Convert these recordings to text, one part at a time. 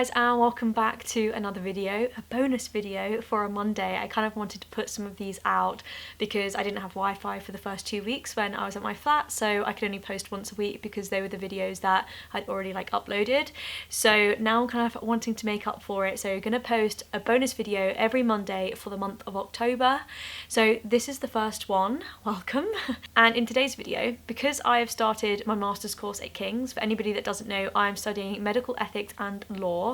guys, and welcome back to another video, a bonus video for a Monday. I kind of wanted to put some of these out because I didn't have Wi-Fi for the first 2 weeks when I was at my flat, so I could only post once a week because they were the videos that I'd already uploaded. So now I'm kind of wanting to make up for it, so I'm going to post a bonus video every Monday for the month of October. So this is the first one, welcome. And in today's video, because I have started my master's course at King's, for anybody that doesn't know, I'm studying medical ethics and law.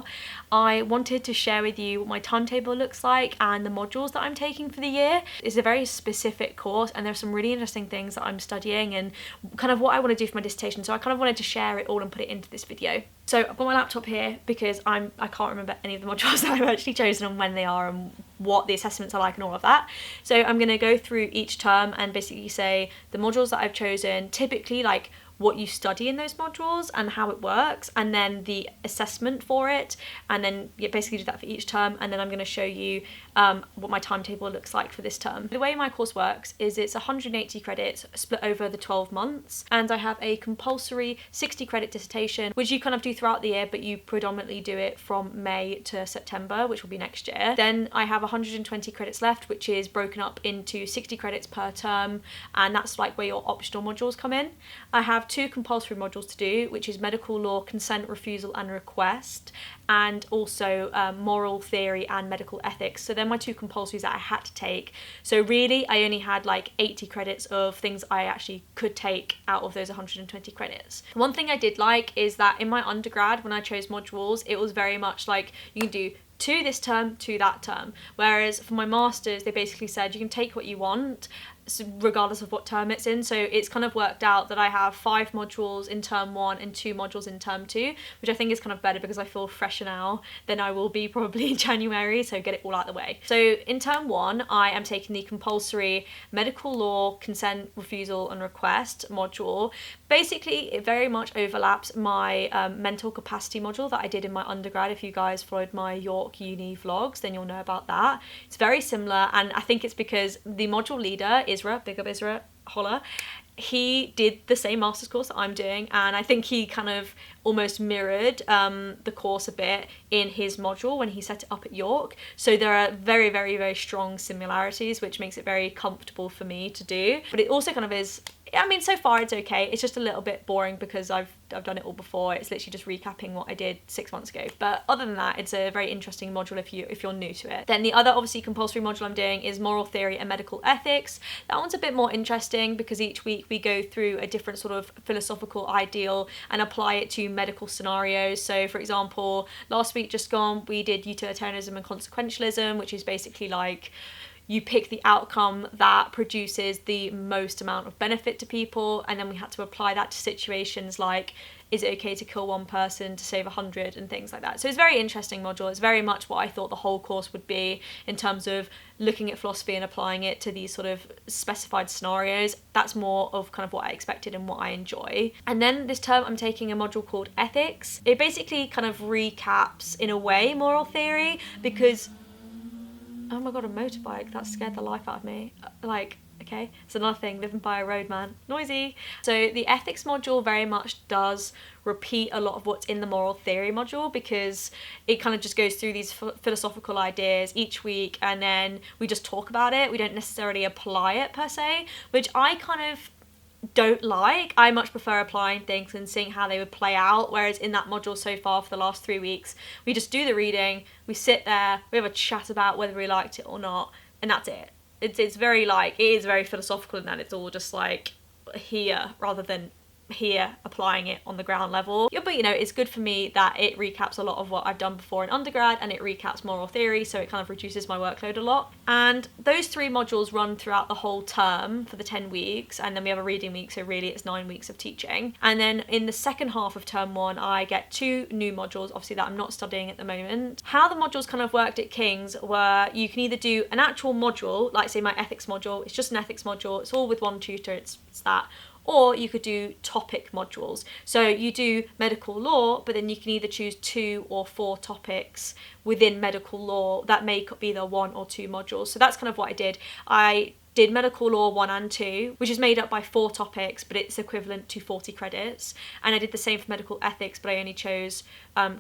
I wanted to share with you what my timetable looks like and the modules that I'm taking for the year. It's a very specific course and there's some really interesting things that I'm studying and kind of what I want to do for my dissertation, so I kind of wanted to share it all and put it into this video. So I've got my laptop here because I can't remember any of the modules that I've actually chosen and when they are and what the assessments are like and all of that. So I'm going to go through each term and basically say the modules that I've chosen, typically what you study in those modules and how it works, and then the assessment for it, and then you basically do that for each term, and then I'm going to show you what my timetable looks like for this term. The way my course works is it's 180 credits split over the 12 months, and I have a compulsory 60 credit dissertation which you kind of do throughout the year, but you predominantly do it from May to September, which will be next year. Then I have 120 credits left, which is broken up into 60 credits per term, and that's like where your optional modules come in. I have 2 compulsory modules to do, which is medical law, consent, refusal and request, and also moral theory and medical ethics. So they're my 2 compulsories that I had to take. So really I only had 80 credits of things I actually could take out of those 120 credits. One thing I did like is that in my undergrad, when I chose modules, it was very much like you can do 2 this term, 2 that term, whereas for my masters they basically said you can take what you want regardless of what term it's in. So it's kind of worked out that I have 5 modules in term 1 and 2 modules in term 2, which I think is kind of better because I feel fresher now than I will be probably in January, so get it all out of the way. So in term 1 I am taking the compulsory medical law, consent, refusal and request module. Basically it very much overlaps my mental capacity module that I did in my undergrad. If you guys followed my York uni vlogs then you'll know about that. It's very similar, and I think it's because the module leader, Isra, big up Isra, holla, he did the same master's course that I'm doing, and I think he kind of almost mirrored the course a bit in his module when he set it up at York. So there are very, very, very strong similarities, which makes it very comfortable for me to do. But it also kind of is, I mean, so far it's okay. It's just a little bit boring because I've done it all before. It's literally just recapping what I did 6 months ago. But other than that, it's a very interesting module if you're new to it. Then the other obviously compulsory module I'm doing is moral theory and medical ethics. That one's a bit more interesting because each week we go through a different sort of philosophical ideal and apply it to medical scenarios. So for example, last week just gone, we did utilitarianism and consequentialism, which is basically you pick the outcome that produces the most amount of benefit to people, and then we had to apply that to situations like, is it okay to kill 1 person to save 100 and things like that. So it's a very interesting module. It's very much what I thought the whole course would be in terms of looking at philosophy and applying it to these sort of specified scenarios. That's more of kind of what I expected and what I enjoy. And then this term I'm taking a module called ethics. It basically kind of recaps in a way moral theory because, oh my god, a motorbike, that scared the life out of me. Okay, it's another thing, living by a road, man. Noisy. So the ethics module very much does repeat a lot of what's in the moral theory module because it kind of just goes through these philosophical ideas each week and then we just talk about it. We don't necessarily apply it per se, which I kind of don't like. I much prefer applying things and seeing how they would play out, whereas in that module so far for the last 3 weeks we just do the reading, we sit there, we have a chat about whether we liked it or not, and that's it. It's very it is very philosophical in that it's all just here rather than here applying it on the ground level. Yeah, but it's good for me that it recaps a lot of what I've done before in undergrad and it recaps moral theory, so it kind of reduces my workload a lot. And those 3 modules run throughout the whole term for the 10 weeks, and then we have a reading week, so really it's 9 weeks of teaching. And then in the second half of term 1 I get 2 new modules, obviously that I'm not studying at the moment. How the modules kind of worked at King's were you can either do an actual module, like say my ethics module, it's just an ethics module, it's all with 1 tutor, it's that, or you could do topic modules. So you do medical law, but then you can either choose 2 or 4 topics within medical law that make up either 1 or 2 modules. So that's kind of what I did. I did medical law 1 and 2, which is made up by 4 topics, but it's equivalent to 40 credits. And I did the same for medical ethics, but I only chose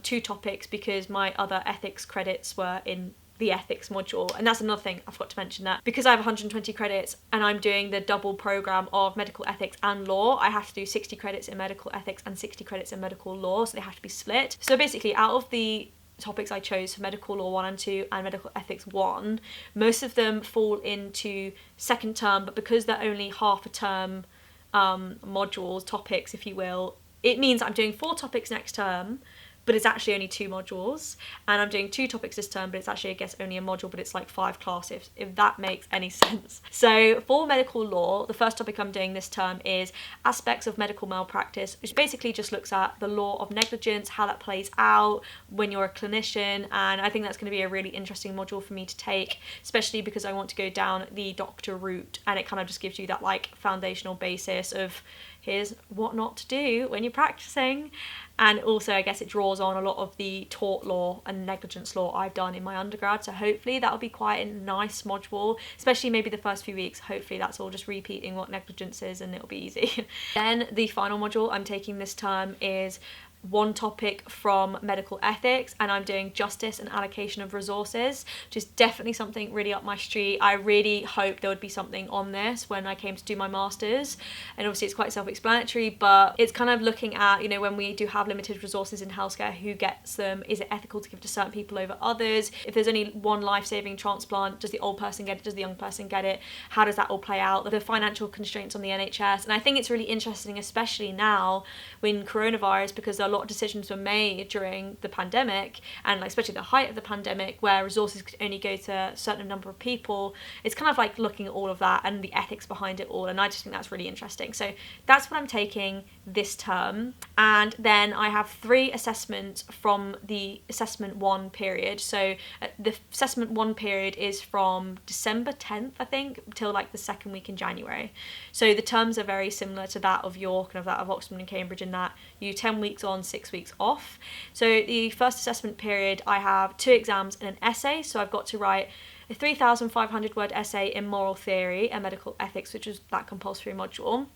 2 topics because my other ethics credits were in the ethics module. And that's another thing I forgot to mention, that because I have 120 credits and I'm doing the double program of medical ethics and law, I have to do 60 credits in medical ethics and 60 credits in medical law, so they have to be split. So basically, out of the topics I chose for medical law 1 and 2 and medical ethics 1, most of them fall into second term, but because they're only half a term modules, topics if you will, it means I'm doing 4 topics next term, but it's actually only 2 modules, and I'm doing 2 topics this term, but it's actually, I guess, only a module, but it's like 5 classes, if that makes any sense. So for medical law, the first topic I'm doing this term is aspects of medical malpractice, which basically just looks at the law of negligence, how that plays out when you're a clinician, and I think that's going to be a really interesting module for me to take, especially because I want to go down the doctor route, and it kind of just gives you that like foundational basis of here's what not to do when you're practicing. And also, I guess it draws on a lot of the tort law and negligence law I've done in my undergrad, so hopefully that'll be quite a nice module, especially maybe the first few weeks. Hopefully that's all just repeating what negligence is and it'll be easy. Then the final module I'm taking this term is 1 topic from medical ethics, and I'm doing justice and allocation of resources, which is definitely something really up my street. I really hope there would be something on this when I came to do my masters, and obviously it's quite self-explanatory, but it's kind of looking at, you know, when we do have limited resources in healthcare, who gets them? Is it ethical to give to certain people over others? If there's only 1 life-saving transplant, does the old person get it? Does the young person get it? How does that all play out? The financial constraints on the NHS, and I think it's really interesting, especially now when coronavirus, because a lot of decisions were made during the pandemic, and like especially the height of the pandemic, where resources could only go to a certain number of people. It's kind of like looking at all of that and the ethics behind it all, and I just think that's really interesting. So that's what I'm taking this term. And then I have 3 assessments from the assessment 1 period. So the assessment 1 period is from December 10th, I think, till like the 2nd week in January. So the terms are very similar to that of York and of that of Oxford and Cambridge, in that you 10 weeks on, 6 weeks off. So the first assessment period, I have 2 exams and an essay. So I've got to write a 3,500 word essay in moral theory and medical ethics, which is that compulsory module.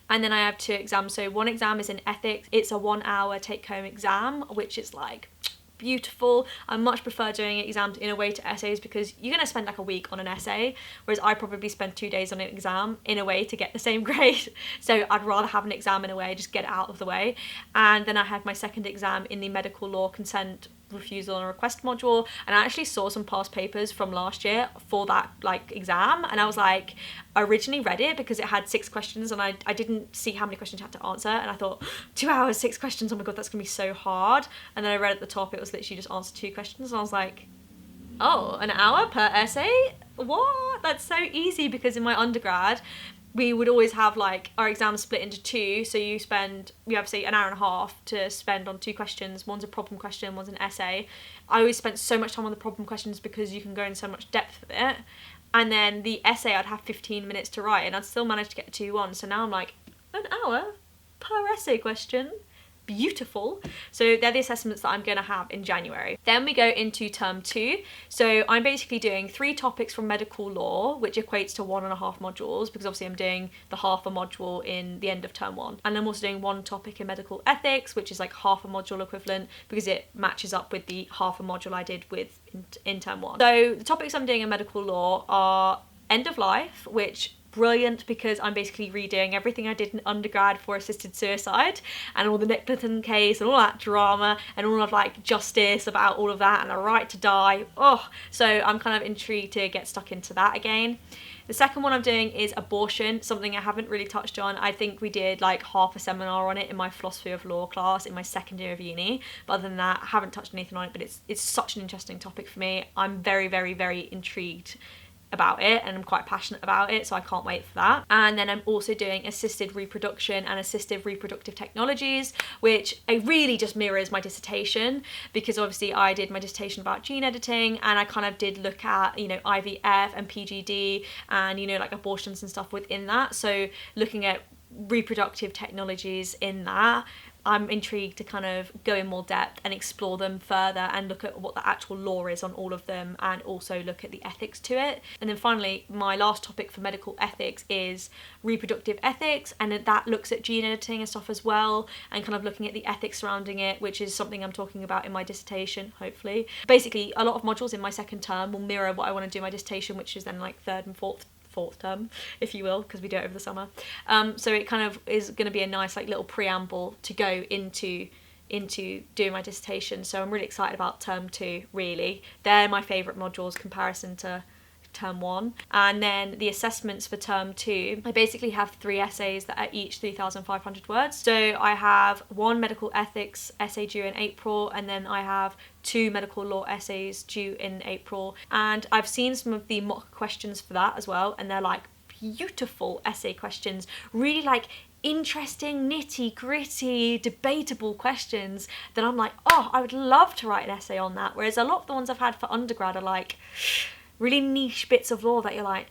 And then I have 2 exams. So 1 exam is in ethics. It's a 1-hour take-home exam, which is like beautiful. I much prefer doing exams in a way to essays, because you're going to spend like a week on an essay, whereas I probably spend 2 days on an exam in a way to get the same grade. So I'd rather have an exam in a way, just get it out of the way. And then I have my second exam in the medical law consent, refusal and request module, and I actually saw some past papers from last year for that like exam, and I was like, I originally read it because it had 6 questions, and I didn't see how many questions you had to answer, and I thought 2 hours, 6 questions, oh my god, that's gonna be so hard. And then I read at the top it was literally just answer 2 questions, and I was like, oh, an hour per essay? What? That's so easy. Because in my undergrad we would always have like our exams split into 2, so you have say an hour and a half to spend on 2 questions. One's a problem question, one's an essay. I always spent so much time on the problem questions because you can go in so much depth with it, and then the essay I'd have 15 minutes to write, and I'd still manage to get a 2-1. So now I'm like, an hour per essay question? Beautiful. So they're the assessments that I'm going to have in January. Then we go into term 2. So I'm basically doing 3 topics from medical law, which equates to 1.5 modules, because obviously I'm doing the half a module in the end of term 1. And I'm also doing 1 topic in medical ethics, which is like half a module equivalent, because it matches up with the half a module I did with in term 1. So the topics I'm doing in medical law are end of life, which brilliant, because I'm basically redoing everything I did in undergrad for assisted suicide, and all the Nicholson case and all that drama and all of like justice about all of that and the right to die. So I'm kind of intrigued to get stuck into that again. The second one I'm doing is abortion, something I haven't really touched on. I think we did like half a seminar on it in my philosophy of law class in my second year of uni, but other than that I haven't touched anything on it. But it's such an interesting topic for me. I'm very, very, very intrigued about it, and I'm quite passionate about it, so I can't wait for that. And then I'm also doing assisted reproduction and assistive reproductive technologies, which really just mirrors my dissertation, because obviously I did my dissertation about gene editing, and I kind of did look at, you know, IVF and PGD and, you know, like abortions and stuff within that. So looking at reproductive technologies in that, I'm intrigued to kind of go in more depth and explore them further and look at what the actual law is on all of them, and also look at the ethics to it. And then finally, my last topic for medical ethics is reproductive ethics, and that looks at gene editing and stuff as well, and kind of looking at the ethics surrounding it, which is something I'm talking about in my dissertation, hopefully. Basically, a lot of modules in my second term will mirror what I want to do in my dissertation, which is then like third and fourth term, if you will, because we do it over the summer. So it kind of is going to be a nice like little preamble to go into doing my dissertation. So I'm really excited about term 2, really. They're my favourite modules comparison to term 1. And then the assessments for term 2, I basically have 3 essays that are each 3,500 words. So I have 1 medical ethics essay due in April, and then I have 2 medical law essays due in April. And I've seen some of the mock questions for that as well, and they're like beautiful essay questions, really like interesting, nitty gritty, debatable questions that I'm like, oh, I would love to write an essay on that. Whereas a lot of the ones I've had for undergrad are like really niche bits of law that you're like,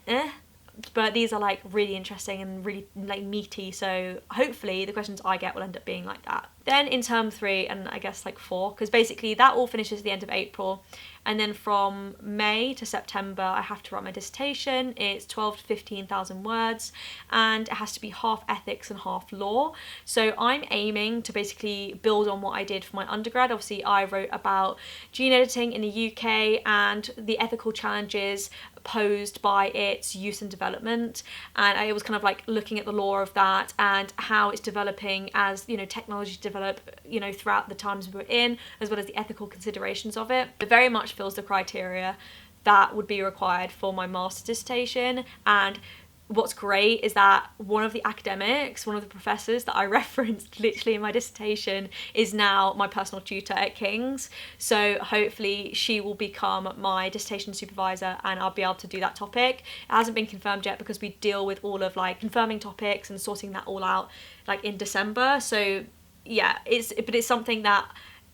but these are like really interesting and really like meaty, so hopefully the questions I get will end up being like that. Then in term 3 and I guess like 4, because basically that all finishes at the end of April, and then from May to September I have to write my dissertation. It's 12 to 15,000 words, and it has to be half ethics and half law. So I'm aiming to basically build on what I did for my undergrad. Obviously I wrote about gene editing in the UK and the ethical challenges posed by its use and development, and I was kind of like looking at the law of that and how it's developing as, you know, technology develop, you know, throughout the times we're in, as well as the ethical considerations of it. It very much fills the criteria that would be required for my master's dissertation. And what's great is that one of the academics, one of the professors that I referenced literally in my dissertation, is now my personal tutor at King's. So hopefully she will become my dissertation supervisor and I'll be able to do that topic. It hasn't been confirmed yet because we deal with all of like confirming topics and sorting that all out like in December. So yeah, it's something that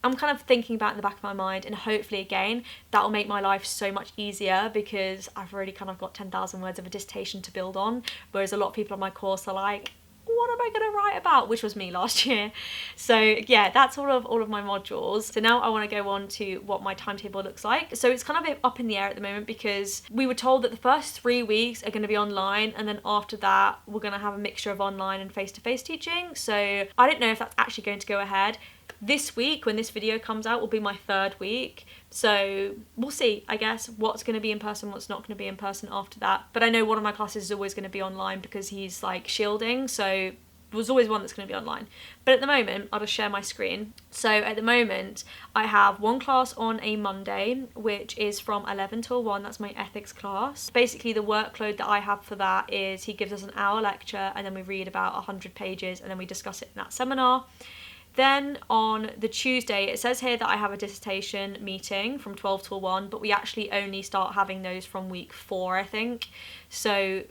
I'm kind of thinking about in the back of my mind, and hopefully again that will make my life so much easier because I've already kind of got 10,000 words of a dissertation to build on, whereas a lot of people on my course are like, what am I going to write about, which was me last year. So yeah, that's all of my modules. So now I want to go on to what my timetable looks like. So it's kind of up in the air at the moment because we were told that the first 3 weeks are going to be online, and then after that we're going to have a mixture of online and face-to-face teaching. So I don't know if that's actually going to go ahead. This week, when this video comes out, will be my 3rd week. So we'll see, I guess, what's going to be in person, what's not going to be in person after that. But I know one of my classes is always going to be online because he's like shielding. So there's always one that's going to be online. But at the moment, I'll just share my screen. So at the moment, I have 1 class on a Monday, which is from 11 till 1. That's my ethics class. Basically, the workload that I have for that is he gives us an hour lecture, and then we read about 100 pages, and then we discuss it in that seminar. Then on the Tuesday, it says here that I have a dissertation meeting from 12 till 1, but we actually only start having those from week 4, I think. So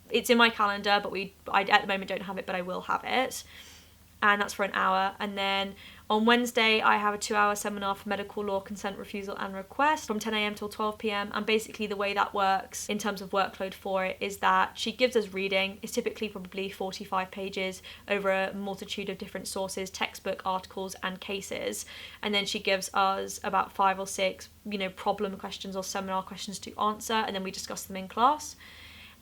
it's in my calendar, but I at the moment don't have it, but I will have it. And that's for an hour. And then on Wednesday, I have a 2-hour seminar for medical law, consent, refusal and request from 10 a.m. till 12 p.m. And basically the way that works in terms of workload for it is that she gives us reading. It's typically probably 45 pages over a multitude of different sources, textbook, articles and cases. And then she gives us about 5 or 6, you know, problem questions or seminar questions to answer, and then we discuss them in class.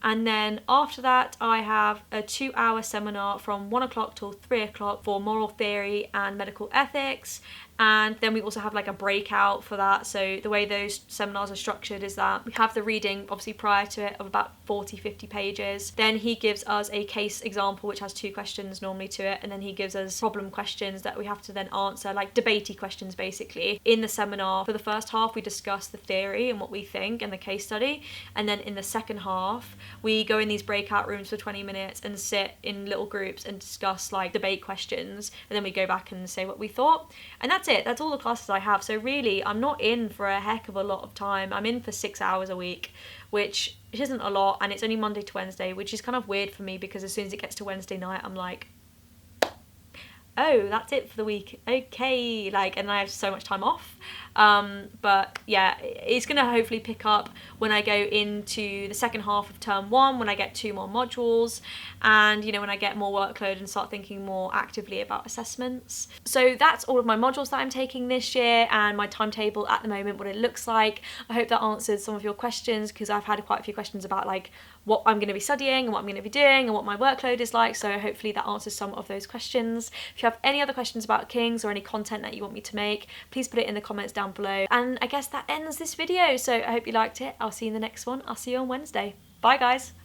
And then after that, I have a 2-hour seminar from 1 o'clock till 3 o'clock for moral theory and medical ethics. And then we also have like a breakout for that. So the way those seminars are structured is that we have the reading obviously prior to it of about 40-50 pages. Then he gives us a case example which has 2 questions normally to it, and then he gives us problem questions that we have to then answer, like debatey questions basically. In the seminar, for the first half we discuss the theory and what we think and the case study, and then in the second half we go in these breakout rooms for 20 minutes and sit in little groups and discuss like debate questions, and then we go back and say what we thought. And that's it. That's all the classes I have. So really, I'm not in for a heck of a lot of time. I'm in for 6 hours a week, which isn't a lot, and it's only Monday to Wednesday, which is kind of weird for me because as soon as it gets to Wednesday night, I'm like, oh, that's it for the week. Okay, like, and I have so much time off. But yeah, it's going to hopefully pick up when I go into the second half of term 1, when I get 2 more modules, and when I get more workload and start thinking more actively about assessments. So that's all of my modules that I'm taking this year and my timetable at the moment, what it looks like. I hope that answered some of your questions, because I've had quite a few questions about like what I'm going to be studying and what I'm going to be doing and what my workload is like, so hopefully that answers some of those questions. If you have any other questions about King's or any content that you want me to make, please put it in the comments down below. And I guess that ends this video, so I hope you liked it. I'll see you in the next one. I'll see you on Wednesday. Bye guys!